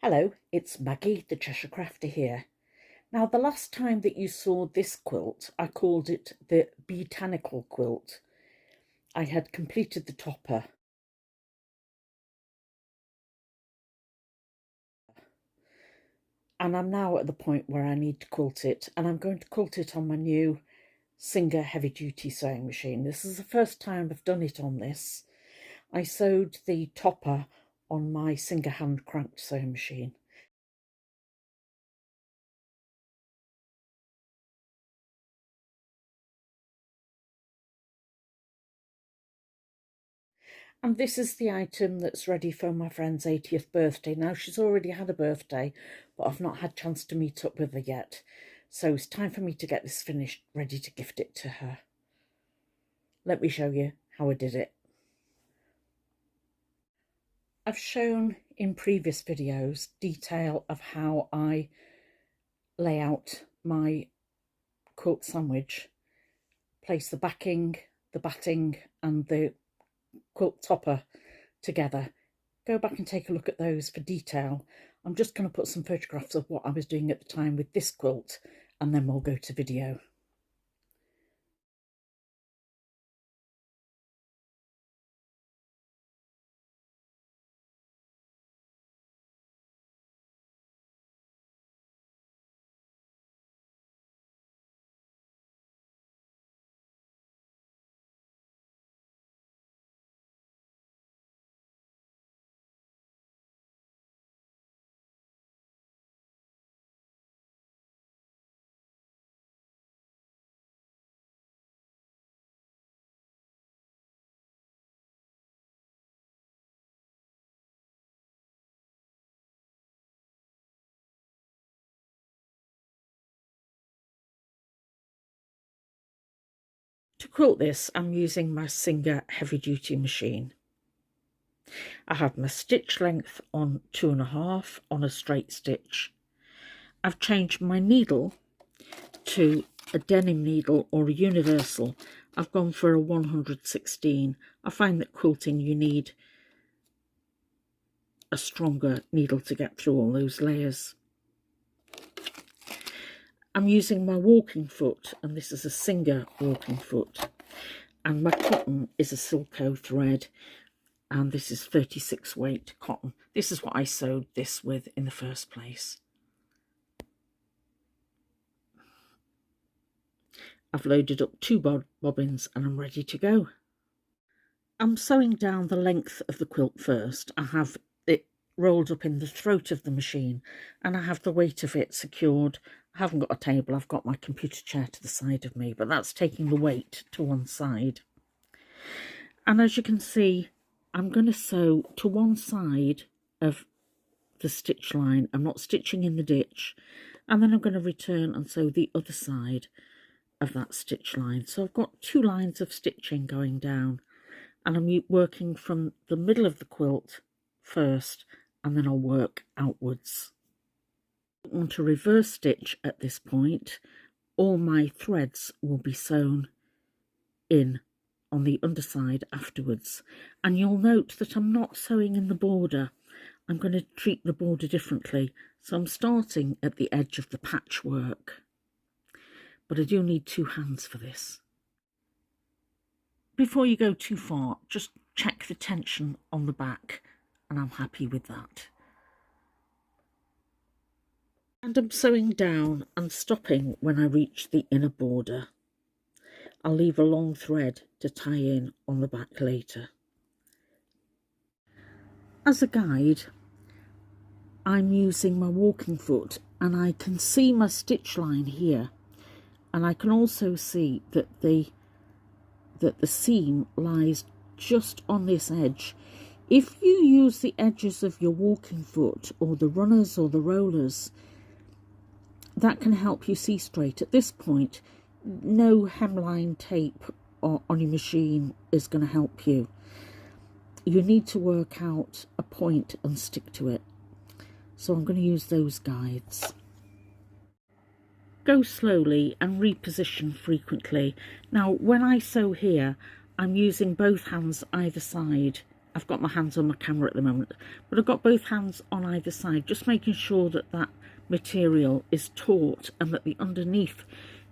Hello, it's Maggie, the Cheshire Crafter here. Now, the last time that you saw this quilt, I called it the Beetanical quilt. I had completed the topper. And I'm now at the point where I need to quilt it, and I'm going to quilt it on my new Singer heavy-duty sewing machine. This is the first time I've done it on this. I sewed the topper on my Singer hand-cranked sewing machine. And this is the item that's ready for my friend's 80th birthday. Now, she's already had a birthday, but I've not had a chance to meet up with her yet. So it's time for me to get this finished, ready to gift it to her. Let me show you how I did it. I've shown in previous videos detail of how I lay out my quilt sandwich, place the backing, the batting and the quilt topper together. Go back and take a look at those for detail. I'm just going to put some photographs of what I was doing at the time with this quilt, and then we'll go to video. To quilt this, I'm using my Singer heavy-duty machine. I have my stitch length on 2.5 on a straight stitch. I've changed my needle to a denim needle or a universal. I've gone for a 116. I find that quilting you need a stronger needle to get through all those layers. I'm using my walking foot, and this is a Singer walking foot, and my cotton is a Sylko thread, and this is 36 weight cotton. This is what I sewed this with in the first place. I've loaded up 2 bobbins and I'm ready to go. I'm sewing down the length of the quilt first. I have it rolled up in the throat of the machine, and I have the weight of it secured. I haven't got a table, I've got my computer chair to the side of me, but that's taking the weight to one side. And as you can see, I'm going to sew to one side of the stitch line. I'm not stitching in the ditch, and then I'm going to return and sew the other side of that stitch line. So I've got 2 lines of stitching going down, and I'm working from the middle of the quilt first, and then I'll work outwards. I don't want to reverse stitch at this point. All my threads will be sewn in on the underside afterwards, and you'll note that I'm not sewing in the border. I'm going to treat the border differently, so I'm starting at the edge of the patchwork, but I do need 2 hands for this. Before you go too far, just check the tension on the back, and I'm happy with that. And I'm sewing down and stopping when I reach the inner border. I'll leave a long thread to tie in on the back later. As a guide, I'm using my walking foot, and I can see my stitch line here, and I can also see that the seam lies just on this edge. If you use the edges of your walking foot, or the runners or the rollers, that can help you see straight. At this point, no hemline tape on your machine is going to help you. You need to work out a point and stick to it. So I'm going to use those guides. Go slowly and reposition frequently. Now, when I sew here, I'm using both hands either side I've got my hands on my camera at the moment, but I've got both hands on either side, just making sure that that material is taut and that the underneath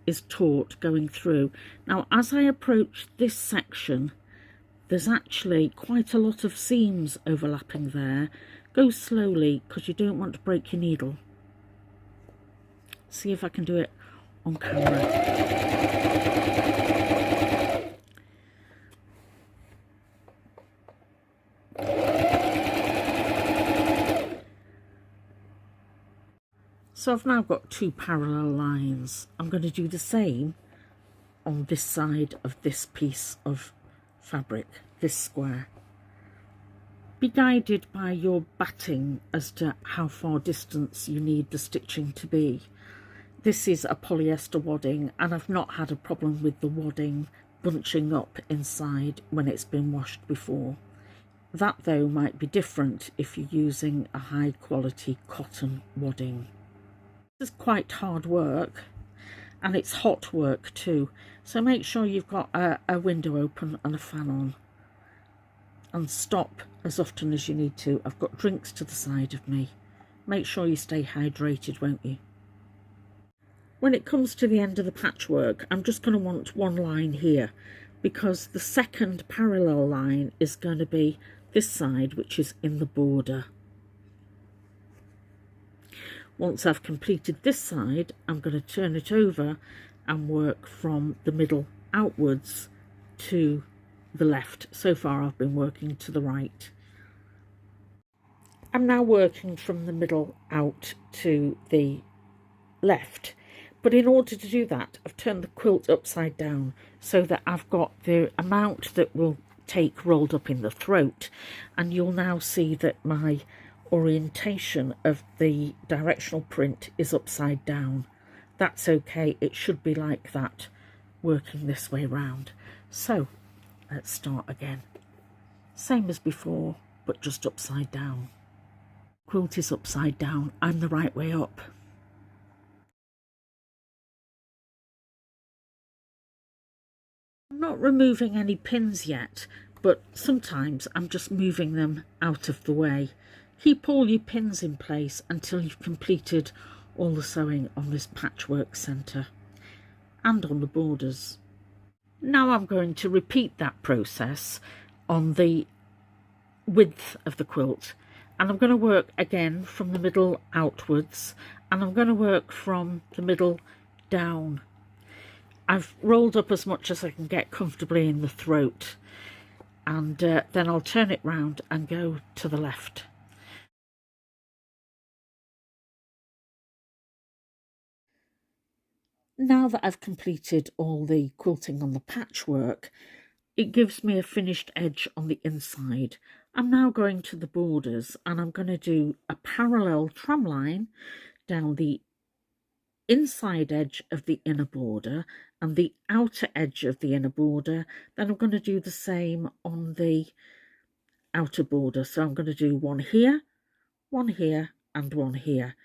is taut going through. Now, as I approach this section, there's actually quite a lot of seams overlapping there. Go slowly because you don't want to break your needle. See if I can do it on camera. So I've now got two parallel lines. I'm going to do the same on this side of this piece of fabric, this square. Be guided by your batting as to how far distance you need the stitching to be. This is a polyester wadding, and I've not had a problem with the wadding bunching up inside when it's been washed before. That though might be different if you're using a high quality cotton wadding. This is quite hard work, and it's hot work too, so make sure you've got a window open and a fan on, and stop as often as you need to. I've got drinks to the side of me. Make sure you stay hydrated, won't you? When it comes to the end of the patchwork, I'm just going to want one line here, because the second parallel line is going to be this side, which is in the border. Once I've completed this side, I'm going to turn it over and work from the middle outwards to the left. So far I've been working to the right. I'm now working from the middle out to the left, but in order to do that I've turned the quilt upside down so that I've got the amount that will take rolled up in the throat, and you'll now see that my orientation of the directional print is upside down. That's okay, it should be like that working this way round. So let's start again, same as before but just upside down. Quilt is upside down, I'm the right way up. I'm not removing any pins yet, but sometimes I'm just moving them out of the way. Keep all your pins in place until you've completed all the sewing on this patchwork centre and on the borders. Now I'm going to repeat that process on the width of the quilt, and I'm going to work again from the middle outwards, and I'm going to work from the middle down. I've rolled up as much as I can get comfortably in the throat, and then I'll turn it round and go to the left. Now that I've completed all the quilting on the patchwork, it gives me a finished edge on the inside. I'm now going to the borders, and I'm going to do a parallel tram line down the inside edge of the inner border and the outer edge of the inner border. Then I'm going to do the same on the outer border. So I'm going to do one here and one here.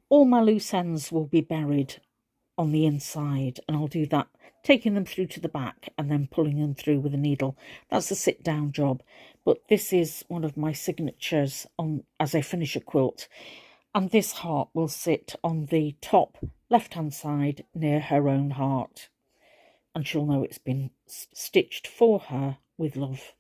All my loose ends will be buried on the inside, and I'll do that taking them through to the back and then pulling them through with a needle. That's a sit down job, but this is one of my signatures on as I finish a quilt, and this heart will sit on the top left hand side near her own heart, and she'll know it's been stitched for her with love.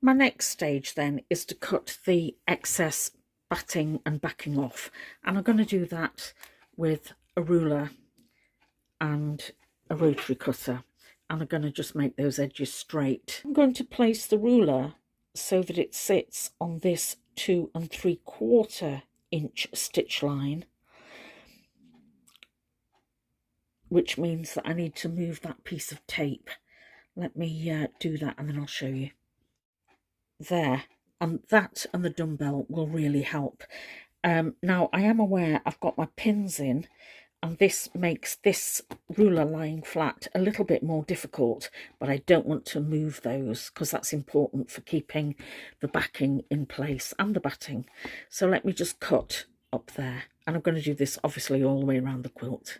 My next stage then is to cut the excess batting and backing off, and I'm going to do that with a ruler and a rotary cutter, and I'm going to just make those edges straight. I'm going to place the ruler so that it sits on this 2 3/4 inch stitch line, which means that I need to move that piece of tape. Let me do that and then I'll show you. There, and that and the dumbbell will really help. Now I am aware I've got my pins in, and this makes this ruler lying flat a little bit more difficult, but I don't want to move those because that's important for keeping the backing in place and the batting. So let me just cut up there, and I'm going to do this obviously all the way around the quilt.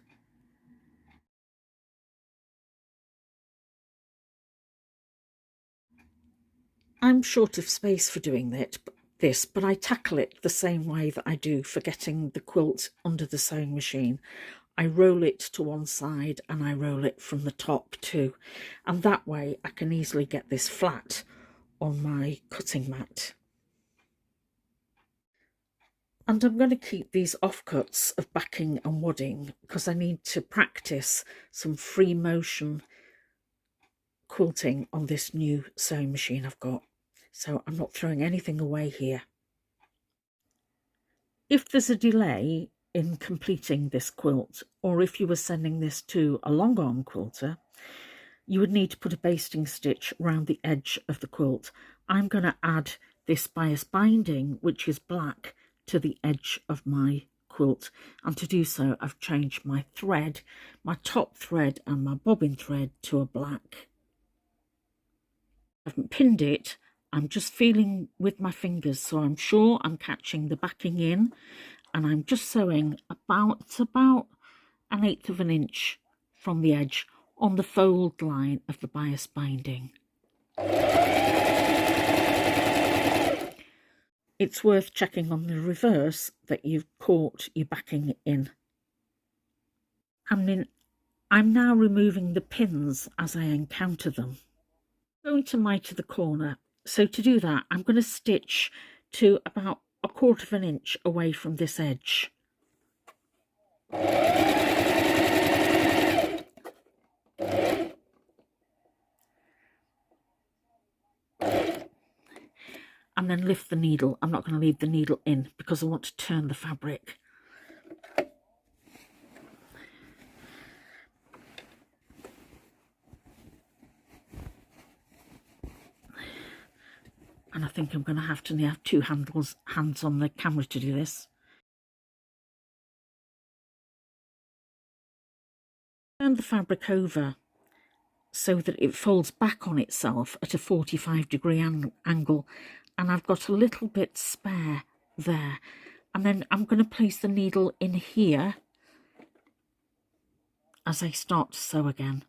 I'm short of space for doing this, but I tackle it the same way that I do for getting the quilt under the sewing machine. I roll it to one side and I roll it from the top too, and that way I can easily get this flat on my cutting mat. And I'm going to keep these offcuts of backing and wadding because I need to practice some free motion quilting on this new sewing machine I've got. So I'm not throwing anything away here. If there's a delay in completing this quilt, or if you were sending this to a long arm quilter, you would need to put a basting stitch around the edge of the quilt. I'm going to add this bias binding, which is black, to the edge of my quilt, and to do so I've changed my thread, my top thread and my bobbin thread, to a black. I haven't pinned it, I'm just feeling with my fingers, so I'm sure I'm catching the backing in, and I'm just sewing about 1/8 of an inch from the edge on the fold line of the bias binding. It's worth checking on the reverse that you've caught your backing in. I'm now removing the pins as I encounter them. I'm going to miter the corner. So to do that, I'm going to stitch to about 1/4 of an inch away from this edge. And then lift the needle. I'm not going to leave the needle in because I want to turn the fabric. And I think I'm going to have two hands on the camera to do this. Turn the fabric over so that it folds back on itself at a 45-degree angle, and I've got a little bit spare there. And then I'm going to place the needle in here as I start to sew again.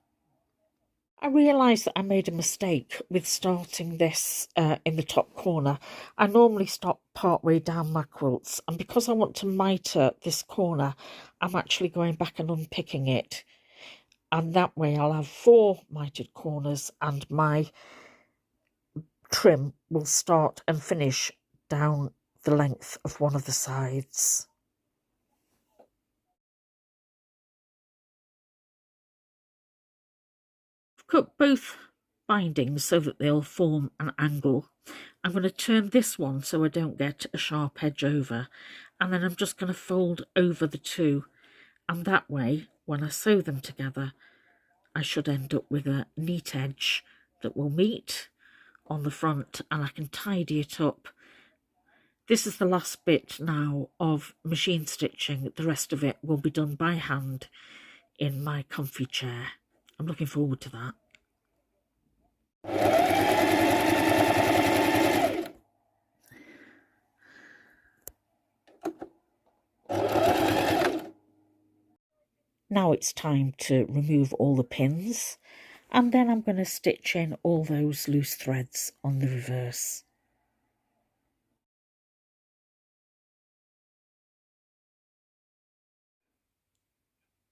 I realised that I made a mistake with starting this in the top corner. I normally stop partway down my quilts, and because I want to miter this corner, I'm actually going back and unpicking it. And that way I'll have 4 mitered corners, and my trim will start and finish down the length of one of the sides. I've cut both bindings so that they'll form an angle. I'm going to turn this one so I don't get a sharp edge over, and then I'm just going to fold over the two, and that way when I sew them together I should end up with a neat edge that will meet on the front, and I can tidy it up. This is the last bit now of machine stitching. The rest of it will be done by hand in my comfy chair. I'm looking forward to that. Now it's time to remove all the pins, and then I'm going to stitch in all those loose threads on the reverse.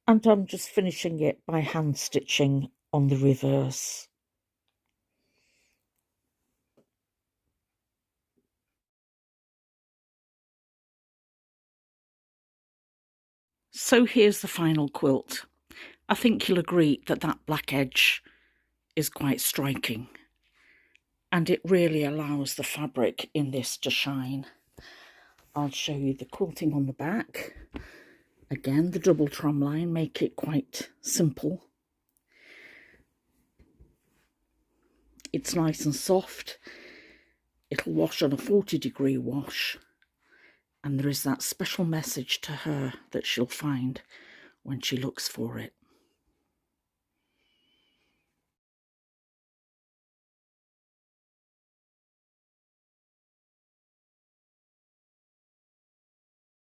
And I'm just finishing it by hand stitching on the reverse. So here's the final quilt. I think you'll agree that that black edge is quite striking, and it really allows the fabric in this to shine. I'll show you the quilting on the back. Again, the double trom line make it quite simple. It's nice and soft. It'll wash on a 40-degree wash, and there is that special message to her that she'll find when she looks for it.